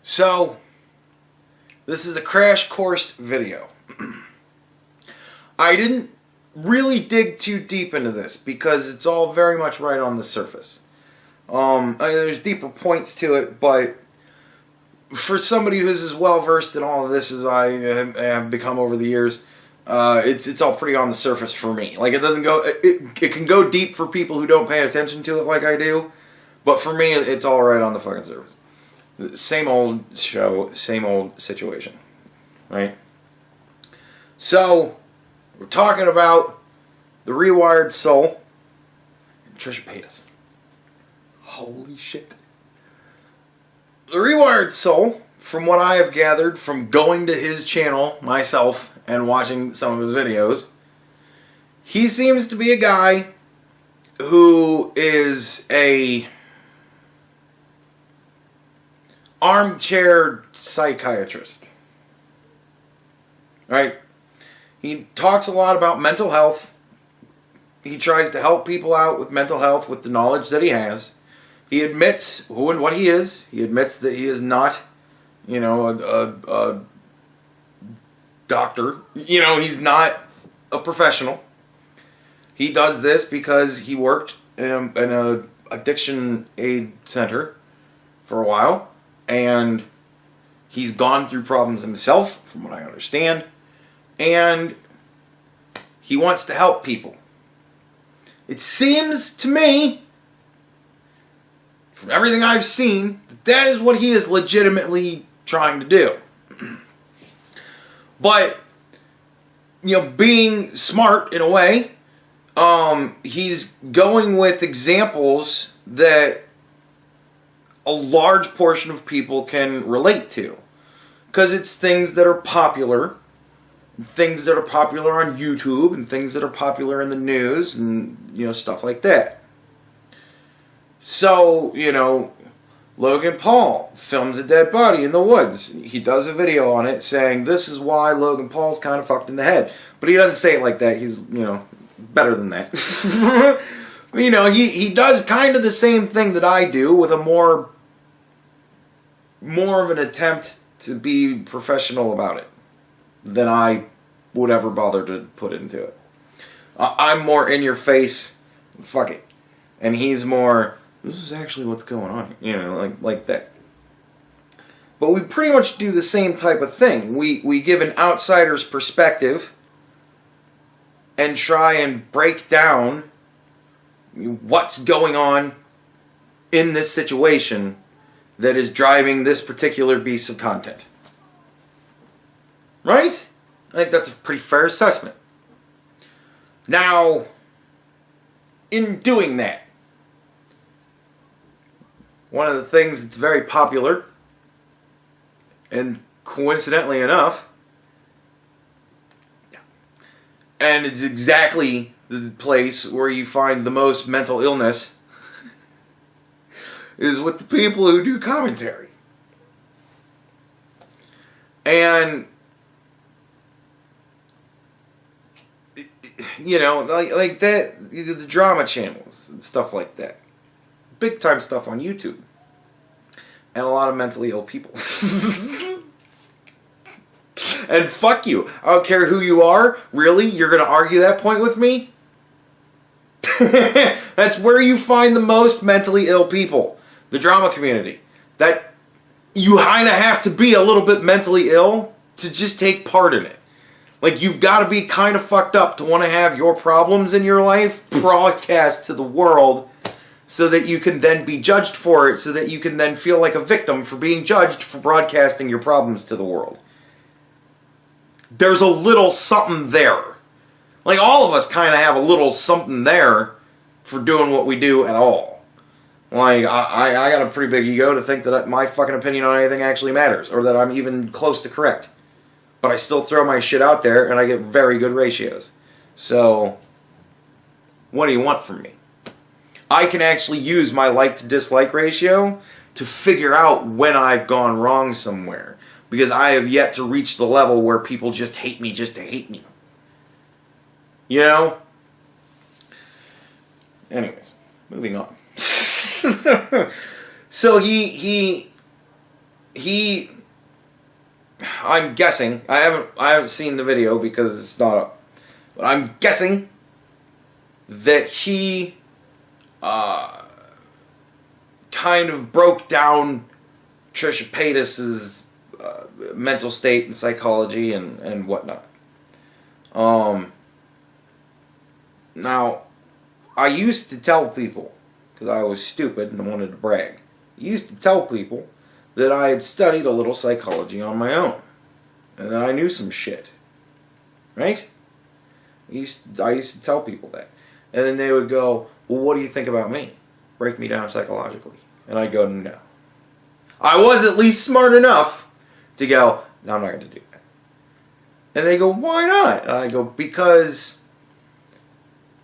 So, this is a crash course video. I didn't really dig too deep into this because it's all very much right on the surface. There's deeper points to it, but for somebody who's as well versed in all of this as I have become over the years, it's all pretty on the surface for me. Like, it doesn't go, it can go deep for people who don't pay attention to it like I do, but for me, it's all right on the fucking surface. Same old show, same old situation, right? So, we're talking about the Rewired soul, Trisha Paytas. Holy shit. The Rewired soul, from what I have gathered from going to his channel myself and watching some of his videos, he seems to be a guy who is a armchair psychiatrist. Right? He talks a lot about mental health. He tries to help people out with mental health with the knowledge that he has. He admits who and what he is. He admits that he is not, a doctor. He's not a professional. He does this because he worked in a addiction aid center for a while. And he's gone through problems himself, from what I understand. And he wants to help people. It seems to me, from everything I've seen, that is what he is legitimately trying to do. But, being smart in a way, he's going with examples that a large portion of people can relate to. Because it's things that are popular, things that are popular on YouTube, and things that are popular in the news, and, stuff like that. So, Logan Paul films a dead body in the woods. He does a video on it saying, this is why Logan Paul's kind of fucked in the head. But he doesn't say it like that. He's, better than that. He does kind of the same thing that I do with a more of an attempt to be professional about it than I would ever bother to put into it. I'm more in your face, fuck it. And he's more, this is actually what's going on here, like that. But we pretty much do the same type of thing. We give an outsider's perspective and try and break down what's going on in this situation that is driving this particular piece of content. Right? I think that's a pretty fair assessment. Now, in doing that, one of the things that's very popular, and coincidentally enough, and it's exactly the place where you find the most mental illness, is with the people who do commentary. And, like that, the drama channels and stuff like that. Big time stuff on YouTube. And a lot of mentally ill people. And fuck you. I don't care who you are. Really? You're going to argue that point with me? That's where you find the most mentally ill people. The drama community. That you kind of have to be a little bit mentally ill to just take part in it. Like, you've got to be kind of fucked up to want to have your problems in your life broadcast to the world so that you can then be judged for it, so that you can then feel like a victim for being judged for broadcasting your problems to the world. There's a little something there. Like, all of us kind of have a little something there for doing what we do at all. Like, I got a pretty big ego to think that my fucking opinion on anything actually matters, or that I'm even close to correct. But I still throw my shit out there, and I get very good ratios. So, what do you want from me? I can actually use my like-to-dislike ratio to figure out when I've gone wrong somewhere. Because I have yet to reach the level where people just hate me just to hate me. Anyways, moving on. So he I'm guessing, I haven't seen the video because it's not up, but I'm guessing that he kind of broke down Trisha Paytas' mental state and psychology and whatnot. Now, I used to tell people, because I was stupid and wanted to brag, I used to tell people that I had studied a little psychology on my own, and that I knew some shit, right? I used to tell people that, and then they would go, well, what do you think about me? Break me down psychologically. And I'd go, no. I was at least smart enough to go, no, I'm not going to do that. And they go, why not? And I go, because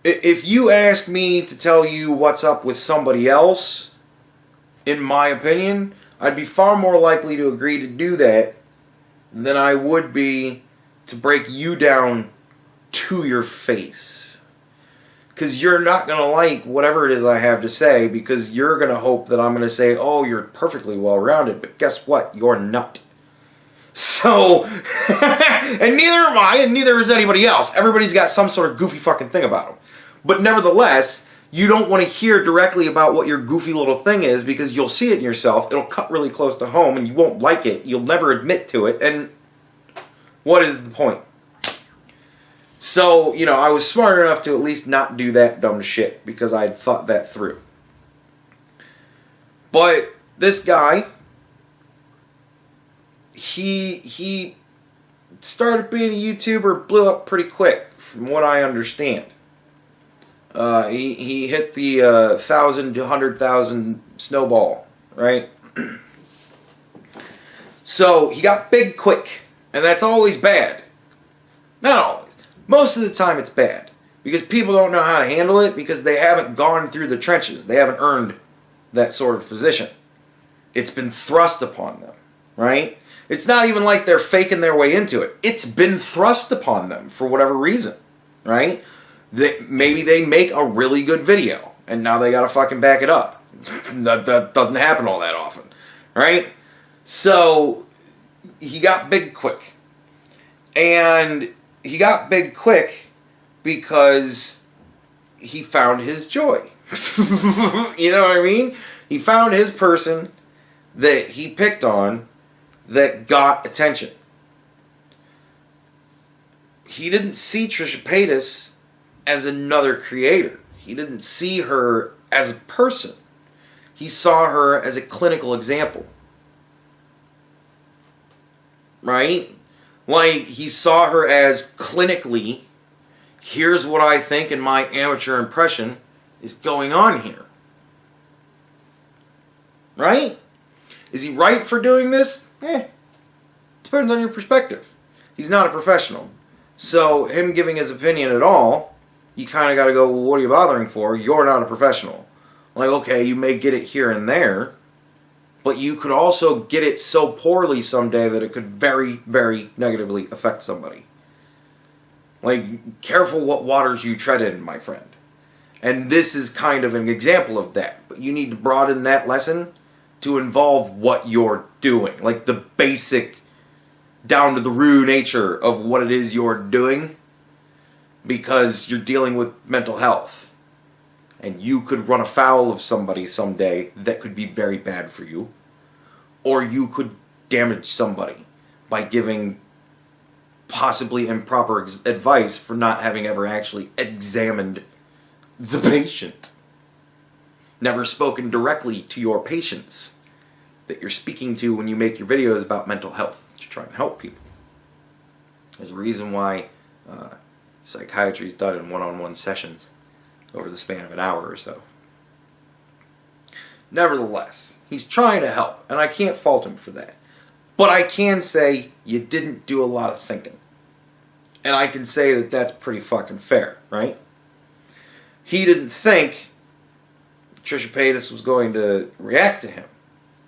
if you ask me to tell you what's up with somebody else, in my opinion, I'd be far more likely to agree to do that than I would be to break you down to your face. Because you're not going to like whatever it is I have to say, because you're going to hope that I'm going to say, oh, you're perfectly well-rounded, but guess what? You're not. So, and neither am I, and neither is anybody else. Everybody's got some sort of goofy fucking thing about them. But nevertheless, you don't want to hear directly about what your goofy little thing is, because you'll see it in yourself, it'll cut really close to home, and you won't like it, you'll never admit to it, and what is the point? So, you know, I was smart enough to at least not do that dumb shit, because I had thought that through. But this guy, he started being a YouTuber, blew up pretty quick, from what I understand. He hit the 1,000 to 100,000 snowball, right? So he got big quick, and that's always bad. Not always. Most of the time it's bad, because people don't know how to handle it, because they haven't gone through the trenches. They haven't earned that sort of position. It's been thrust upon them, right? It's not even like they're faking their way into it. It's been thrust upon them for whatever reason, right? Maybe they make a really good video, and now they gotta fucking back it up. That doesn't happen all that often, right? So, he got big quick. And he got big quick because he found his joy. You know what I mean? He found his person that he picked on that got attention. He didn't see Trisha Paytas as another creator. He didn't see her as a person. He saw her as a clinical example. Right? Like, he saw her as clinically, here's what I think in my amateur impression is going on here. Right? Is he right for doing this? Depends on your perspective. He's not a professional. So, him giving his opinion at all, you kind of got to go, well, what are you bothering for? You're not a professional. Like, okay, you may get it here and there, but you could also get it so poorly someday that it could very, very negatively affect somebody. Like, careful what waters you tread in, my friend. And this is kind of an example of that. But you need to broaden that lesson to involve what you're doing. Like the basic, down to the raw nature of what it is you're doing. Because you're dealing with mental health. And you could run afoul of somebody someday that could be very bad for you. Or you could damage somebody by giving possibly improper advice for not having ever actually examined the patient. Never spoken directly to your patients that you're speaking to when you make your videos about mental health to try and help people. There's a reason why psychiatry is done in one-on-one sessions over the span of an hour or so. Nevertheless, he's trying to help, and I can't fault him for that. But I can say you didn't do a lot of thinking. And I can say that that's pretty fucking fair, right? He didn't think Trisha Paytas was going to react to him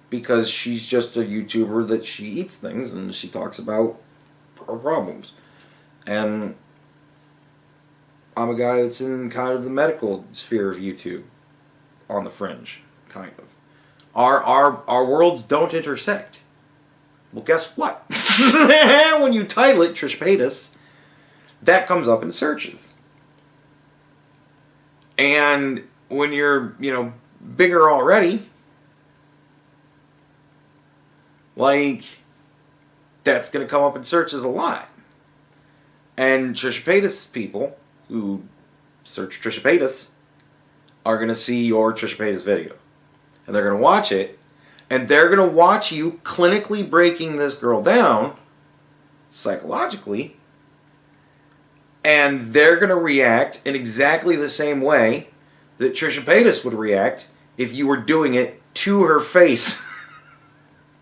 because she's just a YouTuber that she eats things and she talks about her problems. And I'm a guy that's in kind of the medical sphere of YouTube, on the fringe, kind of. Our worlds don't intersect. Well, guess what? When you title it Trisha Paytas, that comes up in searches. And when you're, bigger already, like, that's going to come up in searches a lot. And Trisha Paytas people who search Trisha Paytas are going to see your Trisha Paytas video. And they're going to watch it. And they're going to watch you clinically breaking this girl down psychologically. And they're going to react in exactly the same way that Trisha Paytas would react if you were doing it to her face.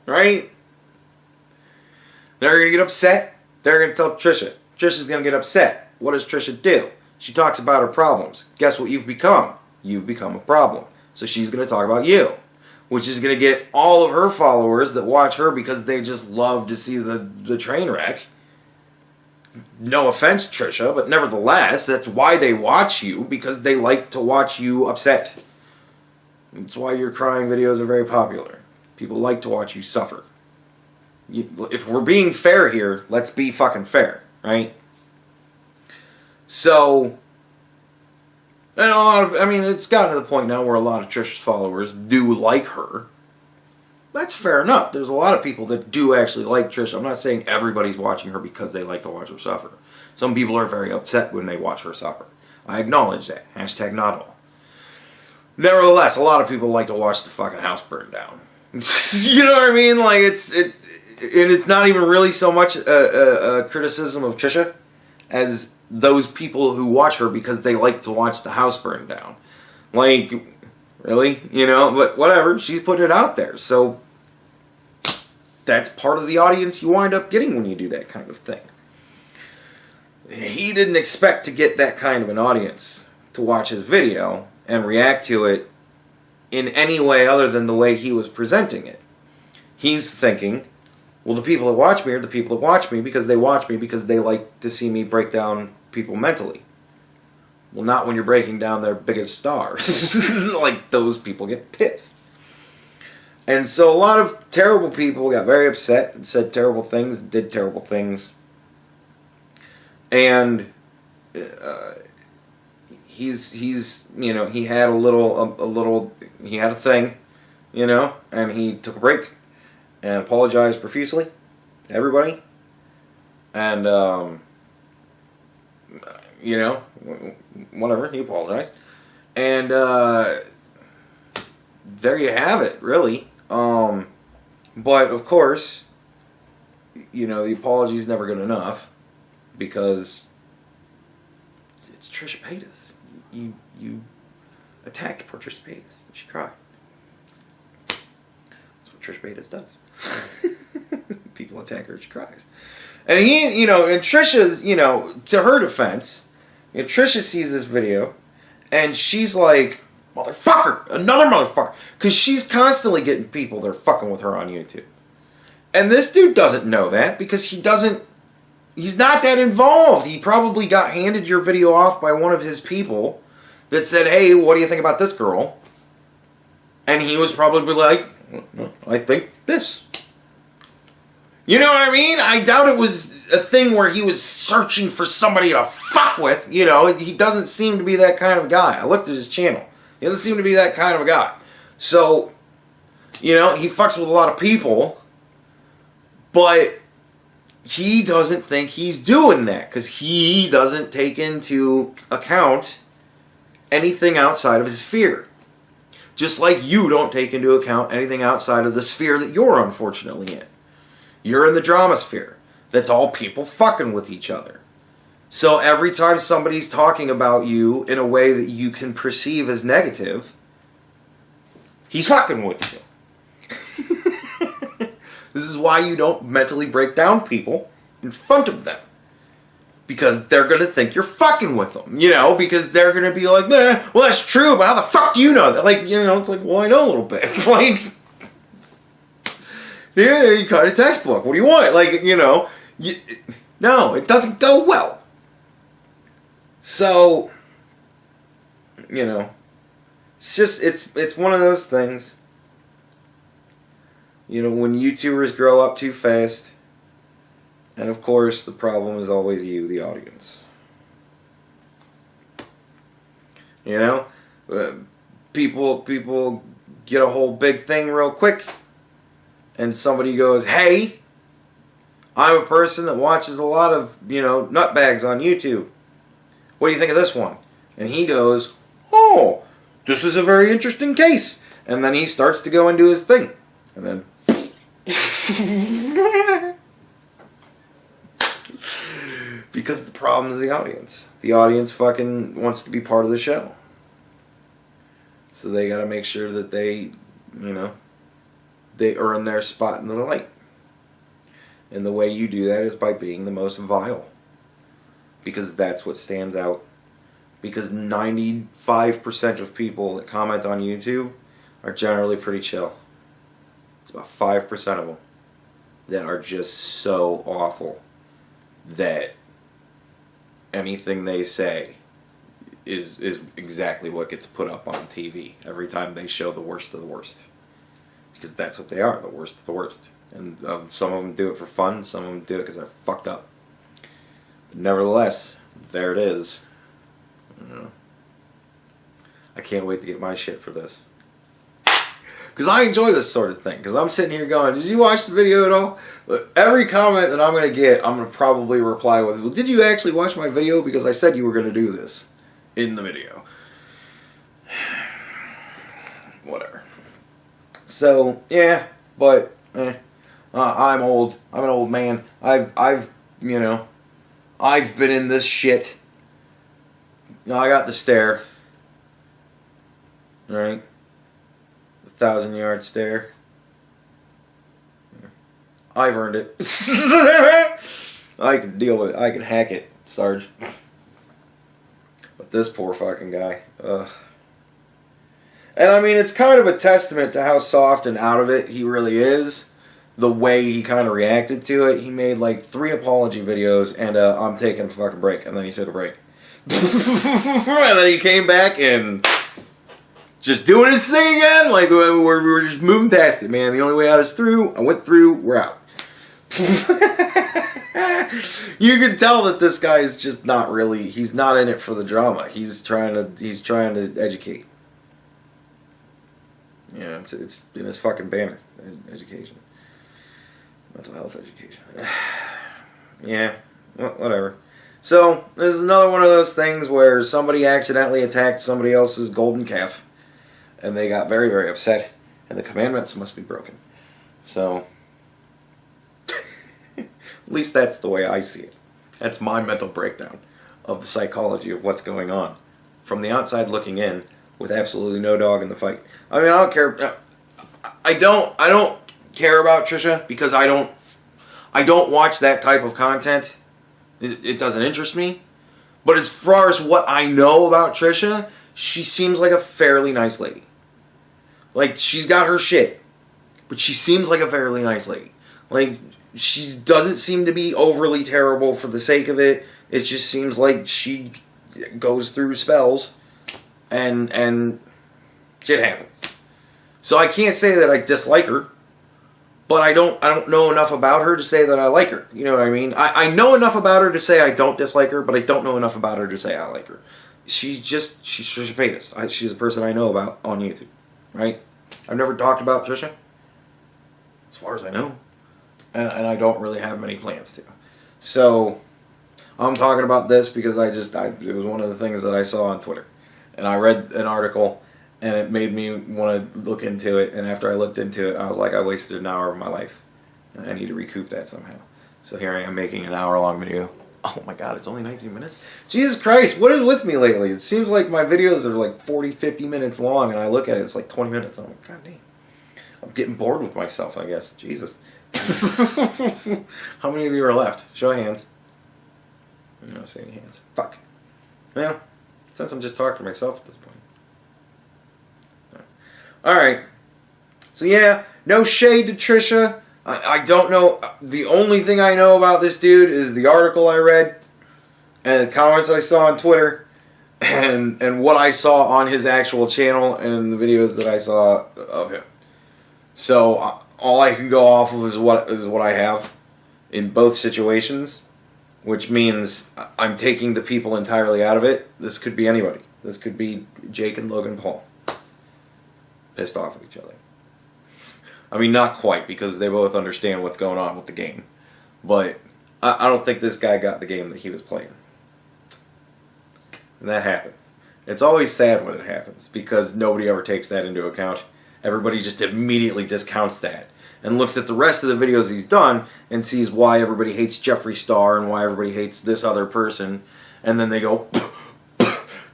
Right? They're going to get upset. They're going to tell Trisha. Trisha's going to get upset. What does Trisha do? She talks about her problems. Guess what you've become? You've become a problem. So she's going to talk about you, which is going to get all of her followers that watch her because they just love to see the train wreck. No offense, Trisha, but nevertheless, that's why they watch you, because they like to watch you upset. That's why your crying videos are very popular. People like to watch you suffer. If we're being fair here, let's be fucking fair, right? So, and it's gotten to the point now where a lot of Trisha's followers do like her. That's fair enough. There's a lot of people that do actually like Trisha. I'm not saying everybody's watching her because they like to watch her suffer. Some people are very upset when they watch her suffer. I acknowledge that. Hashtag not all. Nevertheless, a lot of people like to watch the fucking house burn down. You know what I mean? Like, it's not even really so much a criticism of Trisha as those people who watch her because they like to watch the house burn down. Like, really? But whatever. She's putting it out there. So, that's part of the audience you wind up getting when you do that kind of thing. He didn't expect to get that kind of an audience to watch his video and react to it in any way other than the way he was presenting it. He's thinking, well, the people that watch me are the people that watch me because they like to see me break down people mentally. Well, not when you're breaking down their biggest stars. Like, those people get pissed. And so a lot of terrible people got very upset and said terrible things, did terrible things. And he's he had he had a thing, and he took a break and apologized profusely to everybody. And whatever, he apologized. And there you have it, really. But of course, the apology is never good enough because it's Trisha Paytas. You attacked poor Trisha Paytas. She cried. That's what Trisha Paytas does. People attack her, she cries. And and Trisha's, to her defense, Trisha sees this video and she's like, motherfucker, another motherfucker. Because she's constantly getting people that are fucking with her on YouTube. And this dude doesn't know that because he's not that involved. He probably got handed your video off by one of his people that said, hey, what do you think about this girl? And he was probably like, well, I think this. You know what I mean? I doubt it was a thing where he was searching for somebody to fuck with. He doesn't seem to be that kind of guy. I looked at his channel. He doesn't seem to be that kind of a guy. So, he fucks with a lot of people, but he doesn't think he's doing that because he doesn't take into account anything outside of his sphere. Just like you don't take into account anything outside of the sphere that you're unfortunately in. You're in the drama sphere. That's all people fucking with each other. So every time somebody's talking about you in a way that you can perceive as negative, he's fucking with you. This is why you don't mentally break down people in front of them. Because they're going to think you're fucking with them. Because they're going to be like, well, that's true, but how the fuck do you know that? It's like, well, I know a little bit. Yeah, you cut a textbook. What do you want? No, it doesn't go well. So, it's just, it's one of those things You know, when YouTubers grow up too fast, and of course the problem is always you, the audience. You know, people get a whole big thing real quick, and somebody goes, "Hey, I'm a person that watches a lot of, you know, nutbags on YouTube. What do you think of this one?" And he goes, "Oh, this is a very interesting case." And then he starts to go into his thing. And then because the problem is the audience. The audience fucking wants to be part of the show. So they gotta make sure that they, you know, they earn their spot in the light. And the way you do that is by being the most vile. Because that's what stands out. Because 95% of people that comment on YouTube are generally pretty chill. It's about 5% of them that are just so awful that anything they say is exactly what gets put up on TV every time they show the worst of the worst. Because that's what they are, the worst of the worst. And some of them do it for fun, some of them do it because they're fucked up. But nevertheless, there it is. You know, I can't wait to get my shit for this. Because I enjoy this sort of thing. Because I'm sitting here going, did you watch the video at all? Look, every comment that I'm going to get, I'm going to probably reply with, well, did you actually watch my video? Because I said you were going to do this in the video. Whatever. So, yeah, but, I'm old. I'm an old man. I've you know, I've been in this shit. You know, I got the stare. Right? 1,000-yard stare. I've earned it. I can deal with it. I can hack it, Sarge. But this poor fucking guy. Ugh. And I mean, it's kind of a testament to how soft and out of it he really is. The way he kind of reacted to it. He made like 3 apology videos and I'm taking a fucking break. And then he took a break. And then he came back and just doing his thing again. Like, we're just moving past it, man. The only way out is through. I went through. We're out. You can tell that this guy is just not really, he's not in it for the drama. He's trying to educate. Yeah, it's in his fucking banner. Education. Mental health education. Yeah, whatever. So, this is another one of those things where somebody accidentally attacked somebody else's golden calf. And they got very, very upset. And the commandments must be broken. So, at least that's the way I see it. That's my mental breakdown of the psychology of what's going on. From the outside looking in, with absolutely no dog in the fight. I mean, I don't care. I don't care about Trisha because I don't watch that type of content. It doesn't interest me. But as far as what I know about Trisha, she seems like a fairly nice lady. Like, she's got her shit, but she seems like a fairly nice lady. Like, she doesn't seem to be overly terrible for the sake of it. It just seems like she goes through spells and shit happens. So I can't say that I dislike her, but I don't know enough about her to say that I like her. You know what I mean? I know enough about her to say I don't dislike her, but I don't know enough about her to say I like her. She's Trisha Paytas. She's a person I know about on YouTube, right? I've never talked about Trisha, as far as I know, and I don't really have many plans to. So I'm talking about this because it was one of the things that I saw on Twitter, and I read an article, and it made me want to look into it. And after I looked into it, I was like, I wasted an hour of my life, and I need to recoup that somehow. So here I am making an hour-long video. Oh my god, it's only 19 minutes? Jesus Christ, what is with me lately? It seems like my videos are like 40, 50 minutes long, and I look at it, it's like 20 minutes. I'm like, god damn. I'm getting bored with myself, I guess. Jesus. How many of you are left? Show of hands. I don't see any hands. Fuck. Well, since I'm just talking to myself at this point. Alright. So yeah, no shade to Trisha. I don't know. The only thing I know about this dude is the article I read and the comments I saw on Twitter and what I saw on his actual channel and the videos that I saw of him. So all I can go off of is what I have in both situations, which means I'm taking the people entirely out of it. This could be anybody. This could be Jake and Logan Paul. Pissed off at each other. I mean, not quite, because they both understand what's going on with the game. But I don't think this guy got the game that he was playing. And that happens. It's always sad when it happens, because nobody ever takes that into account. Everybody just immediately discounts that and looks at the rest of the videos he's done and sees why everybody hates Jeffree Star and why everybody hates this other person. And then they go,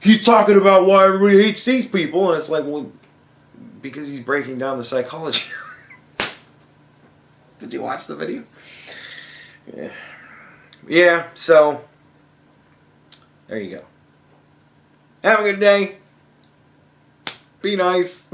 he's talking about why everybody hates these people. And it's like, well, because he's breaking down the psychology. Did you watch the video? Yeah. Yeah, so there you go. Have a good day. Be nice.